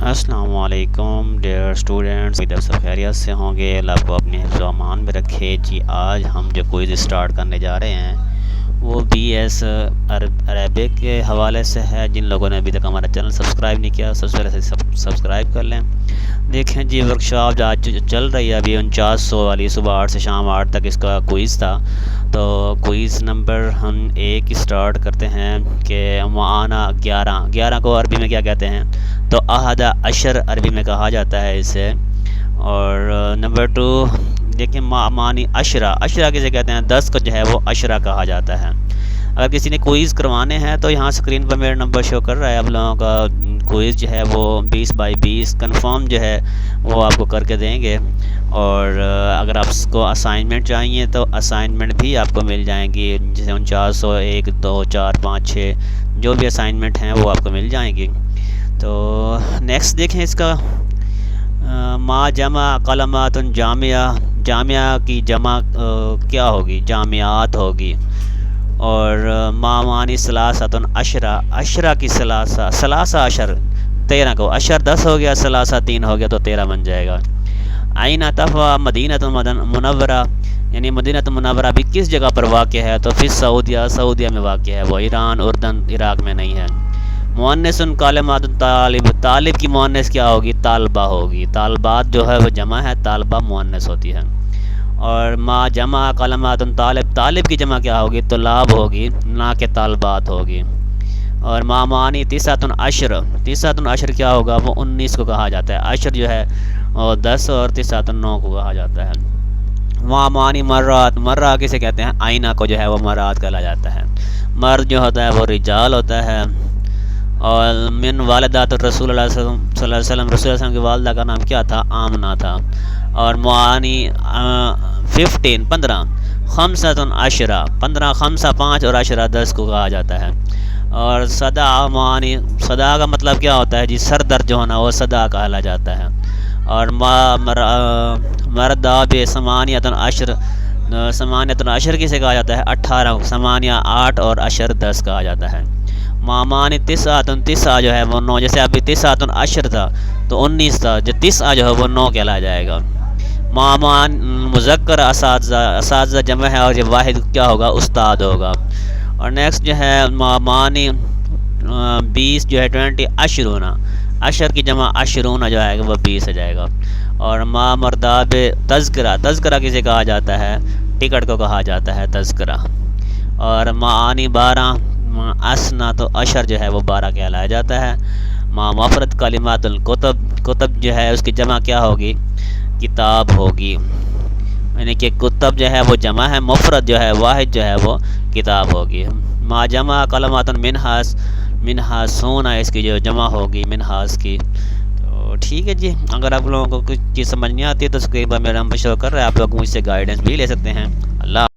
السلام علیکم dear students, امید سب خیریت سے ہوں گے۔ اللہ آپ کو اپنے حفظ و امان میں رکھے جی۔ آج ہم جو کوئز اسٹارٹ کرنے جا رہے ہیں وہ بی ایس عربک کے حوالے سے ہے۔ جن لوگوں نے ابھی تک ہمارا چینل سبسکرائب نہیں کیا سب سے پہلے سبسکرائب کر لیں۔ دیکھیں جی، ورکشاپ آج چل رہی ہے ابھی 4900 والی، صبح 8 سے شام 8 تک اس کا کوئز تھا۔ تو کوئز نمبر ہم 1 اسٹارٹ کرتے ہیں کہ معانہ 11 کو عربی میں کیا کہتے ہیں؟ تو احد عشر عربی میں کہا جاتا ہے اسے۔ اور نمبر 2 دیکھیں معنی عشرہ کسے کہتے ہیں؟ 10 کو جو ہے وہ عشرہ کہا جاتا ہے۔ اگر کسی نے کوئز کروانے ہیں تو یہاں اسکرین پر میرا نمبر شو کر رہا ہے، آپ لوگوں کا کوئز جو ہے وہ 20/20 کنفرم جو ہے وہ آپ کو کر کے دیں گے۔ اور اگر آپ کو اسائنمنٹ چاہیے تو اسائنمنٹ بھی آپ کو مل جائیں گی، جیسے 4900 1 2 4 5 6 جو بھی اسائنمنٹ ہیں وہ آپ کو مل جائیں گی۔ تو نیکسٹ دیکھیں اس کا ما جمع کلمات جامعہ کی جمع کیا ہوگی؟ جامعات ہوگی۔ اور ما معنی ثلاثۃ عشرہ کی ثلاثہ عشر 13 کو، عشر 10 ہو گیا، ثلاثہ 3 ہو گیا تو 13 بن جائے گا۔ عین تقوی مدینہ منورہ، یعنی مدینہ منورہ بھی کس جگہ پر واقع ہے؟ تو پھر سعودیہ میں واقع ہے، وہ ایران اردن عراق میں نہیں ہے۔ مؤنث کلمات طالب کی مؤنث کیا ہوگی؟ طالبہ ہوگی۔ طالبات جو ہے وہ جمع ہے، طالبہ مؤنث ہوتی ہے۔ اور ما جمع کلمات طالب کی جمع کیا ہوگی؟ طلاب ہوگی، نہ کہ طالبات ہوگی۔ اور ما معنی تسعۃ عشر کیا ہوگا؟ وہ 19 کو کہا جاتا ہے۔ عشر جو ہے اور 10 اور تسعۃ 9 کو کہا جاتا ہے۔ ما معنی مرہ کسے کہتے ہیں؟ آئینہ کو جو ہے وہ مرات کہا جاتا ہے۔ مرد جو ہوتا ہے وہ رجال ہوتا ہے۔ اور من والدات رسول اللہ صلی اللہ علیہ وسلم، رسول اللہ علیہ وسلم کی والدہ کا نام کیا تھا؟ آمنہ تھا۔ اور معانی 15 خمسۃ عشرہ 15 خمسہ 5 اور عشرہ 10 کو کہا جاتا ہے۔ اور معانی صدا کا مطلب کیا ہوتا ہے جی؟ سر درد جو ہونا وہ صدا کہا جاتا ہے۔ اور مرداب ثمانیۃ عشر کسے کہا جاتا ہے؟ 18 ثمانیہ 8 اور عشر 10 کہا جاتا ہے۔ مامانی تسعہ جو ہے وہ 9، جیسے ابھی تسعۃ عشر تھا تو 19 تھا، جو تسعہ جو ہے وہ 9 کہلایا جائے گا۔ مامان مذکر اساتذہ جمع ہے، اور یہ واحد کیا ہوگا؟ استاد ہوگا۔ اور نیکسٹ جو ہے مامانی 20 جو ہے 20 عشر کی جمع عشرون جو ہے وہ 20 ہو جائے گا۔ اور ما مرداب تذکرہ کسے کہا جاتا ہے؟ ٹکٹ کو کہا جاتا ہے تذکرہ۔ اور معانی 12 اسنا تو عشر جو ہے وہ 12 کہلایا جاتا ہے۔ ما مفرد کلمات کتب جو ہے اس کی جمع کیا ہوگی؟ کتاب ہوگی، یعنی کہ کتب جو ہے وہ جمع ہے، مفرد جو ہے واحد جو ہے وہ کتاب ہوگی۔ ما جمع کلمات منحاسون اس کی جو جمع ہوگی منحاس کی۔ تو ٹھیک ہے جی، اگر آپ لوگوں کو کچھ چیز سمجھ نہیں آتی تو اسکرین پر میرا نمبر شو کر رہا ہے، آپ لوگ مجھ سے گائیڈنس بھی لے سکتے ہیں۔ اللہ